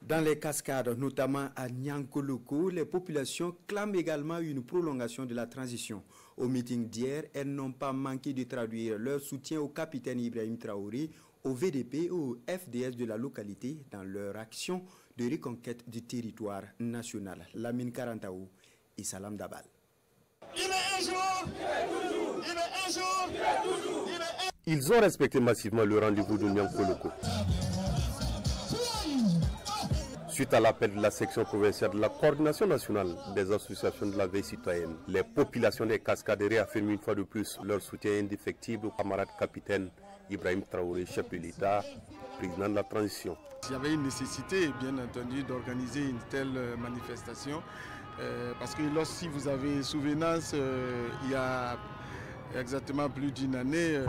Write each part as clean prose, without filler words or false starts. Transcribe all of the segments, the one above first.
Dans les cascades, notamment à Nyankoloko, les populations clament également une prolongation de la transition. Au meeting d'hier, elles n'ont pas manqué de traduire leur soutien au capitaine Ibrahim Traoré, au VDP et au FDS de la localité dans leur action de reconquête du territoire national. Lamine Karantaou et Salam Dabal. Ils ont respecté massivement le rendez-vous de Nyankoloko. Suite à l'appel de la section provinciale de la coordination nationale des associations de la veille citoyenne, les populations des cascades réaffirment une fois de plus leur soutien indéfectible au camarade capitaine Ibrahim Traoré, chef de l'État, président de la transition. Il y avait une nécessité, bien entendu, d'organiser une telle manifestation, parce que si vous avez souvenance, il y a exactement plus d'une année,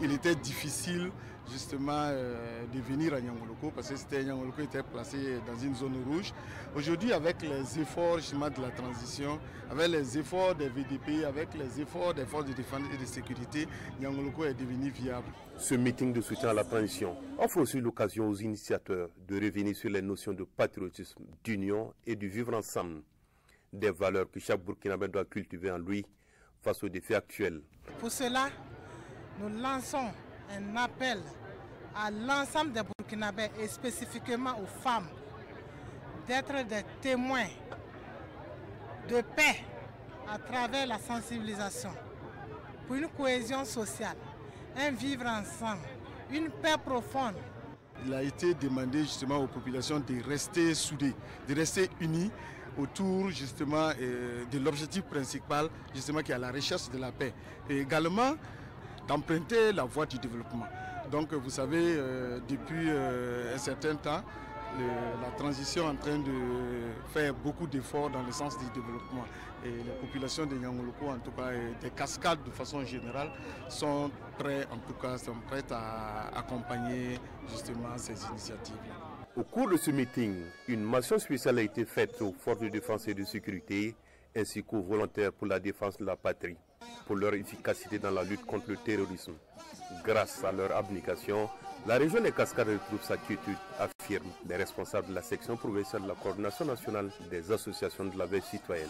il était difficile justement de venir à Nyankoloko parce que Nyankoloko était placé dans une zone rouge. Aujourd'hui, avec les efforts justement de la transition, avec les efforts des VDP, avec les efforts des forces de défense et de sécurité, Nyankoloko est devenu viable. Ce meeting de soutien à la transition offre aussi l'occasion aux initiateurs de revenir sur les notions de patriotisme, d'union et du vivre ensemble, des valeurs que chaque Burkinabé doit cultiver en lui face aux défis actuels. Pour cela, nous lançons un appel à l'ensemble des Burkinabés et spécifiquement aux femmes d'être des témoins de paix à travers la sensibilisation pour une cohésion sociale, un vivre ensemble, une paix profonde. Il a été demandé justement aux populations de rester soudées, de rester unies autour justement de l'objectif principal justement qui est la recherche de la paix et également d'emprunter la voie du développement. Donc vous savez, depuis un certain temps, la transition est en train de faire beaucoup d'efforts dans le sens du développement et les populations de Nyankoloko, en tout cas et des cascades de façon générale, sont prêtes à accompagner justement ces initiatives. Au cours de ce meeting, une mention spéciale a été faite aux forces de défense et de sécurité ainsi qu'aux volontaires pour la défense de la patrie, pour leur efficacité dans la lutte contre le terrorisme. Grâce à leur abnégation, la région des Cascades retrouve sa quiétude, affirment les responsables de la section provinciale de la coordination nationale des associations de la veille citoyenne.